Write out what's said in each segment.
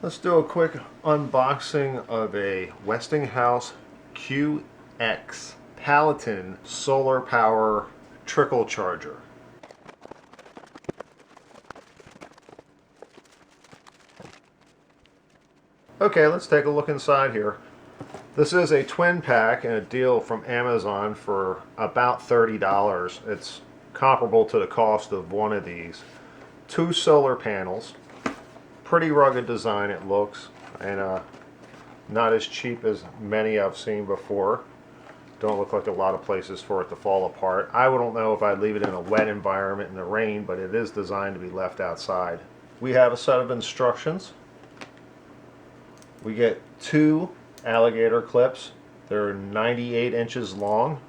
Let's do a quick unboxing of a Westinghouse-qx PALADIN solar power trickle charger. Okay, let's take a look inside here. This is a twin pack and a deal from Amazon for about $30. It's comparable to the cost of one of these. 2 solar panels. Pretty rugged design it looks, and not as cheap as many I've seen before. Don't look like a lot of places for it to fall apart. I don't know if I'd leave it in a wet environment in the rain, but it is designed to be left outside. We have a set of instructions. We get 2 alligator clips. They're 98 inches long,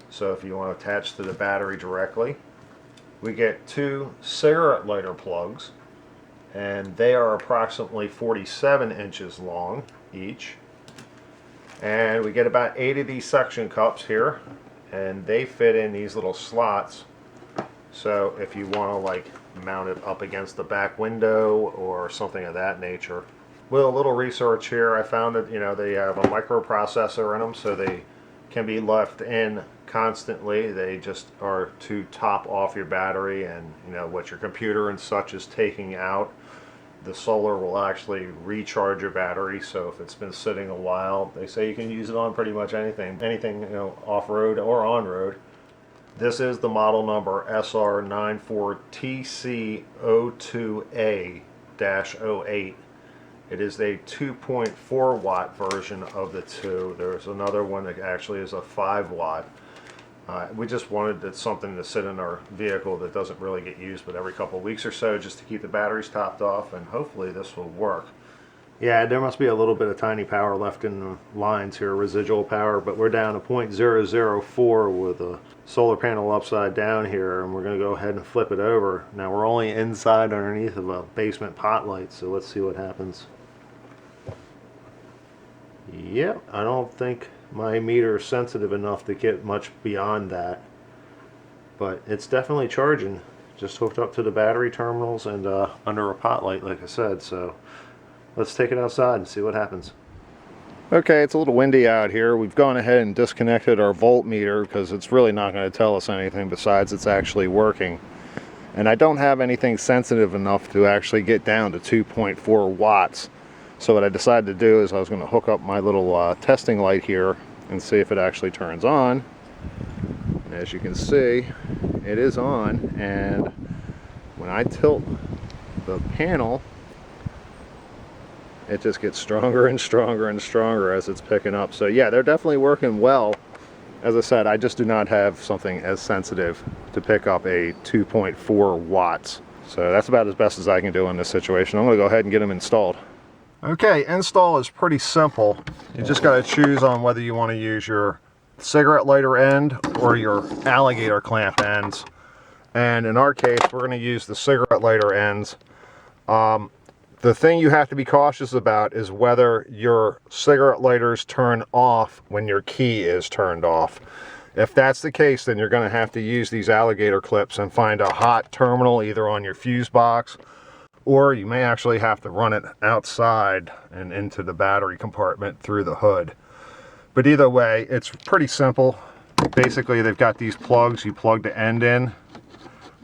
so if you want to attach to the battery directly. We get 2 cigarette lighter plugs, and they are approximately 47 inches long each. And we get about 8 of these suction cups here, and they fit in these little slots. So if you want to like mount it up against the back window or something of that nature. With a little research here, I found that they have a microprocessor in them, so they can be left in constantly. They just are to top off your battery, and what your computer and such is taking out, the solar will actually recharge your battery. So if it's been sitting a while, they say you can use it on pretty much anything off-road or on-road. This is the model number SR94TC02A-08. It is a 2.4 watt version of the two. There's another one that actually is a 5 watt. We just wanted something to sit in our vehicle that doesn't really get used but every couple of weeks or so, just to keep the batteries topped off, and hopefully this will work. Yeah, there must be a little bit of tiny power left in the lines here, residual power, but we're down to 0.004 with a solar panel upside down here, and we're going to go ahead and flip it over. Now we're only inside underneath of a basement pot light, so let's see what happens. Yep, I don't think my meter is sensitive enough to get much beyond that, but it's definitely charging. Just hooked up to the battery terminals and under a pot light, like I said. So let's take it outside and see what happens. Okay, it's a little windy out here. We've gone ahead and disconnected our voltmeter because it's really not going to tell us anything besides it's actually working. And I don't have anything sensitive enough to actually get down to 2.4 watts. So what I decided to do is I was going to hook up my little testing light here and see if it actually turns on. As you can see, it is on, and when I tilt the panel, it just gets stronger and stronger and stronger as it's picking up. So yeah, they're definitely working well. As I said, I just do not have something as sensitive to pick up a 2.4 watts. So that's about as best as I can do in this situation. I'm going to go ahead and get them installed. Okay, install is pretty simple. You just got to choose on whether you want to use your cigarette lighter end or your alligator clamp ends. And in our case, we're going to use the cigarette lighter ends. The thing you have to be cautious about is whether your cigarette lighters turn off when your key is turned off. If that's the case, then you're going to have to use these alligator clips and find a hot terminal either on your fuse box, or you may actually have to run it outside and into the battery compartment through the hood. But either way, it's pretty simple. Basically, they've got these plugs. You plug the end in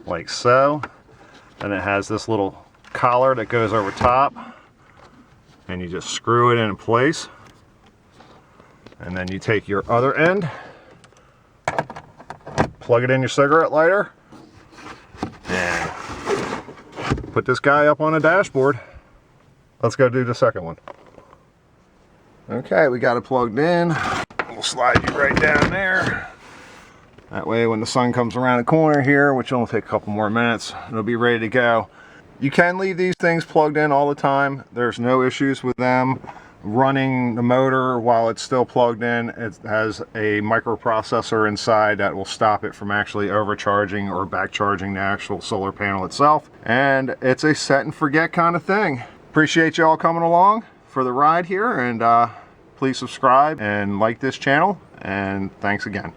like so, and it has this little collar that goes over top, and you just screw it in place. And then you take your other end, plug it in your cigarette lighter, and put this guy up on a dashboard. Let's go do the second one. Okay, we got it plugged in. We'll slide you right down there. That way when the sun comes around the corner here, which will only take a couple more minutes, it'll be ready to go. You can leave these things plugged in all the time. There's no issues with them running the motor while it's still plugged in. It has a microprocessor inside that will stop it from actually overcharging or back charging the actual solar panel itself. And it's a set and forget kind of thing. Appreciate you all coming along for the ride here, and please subscribe and like this channel, and thanks again.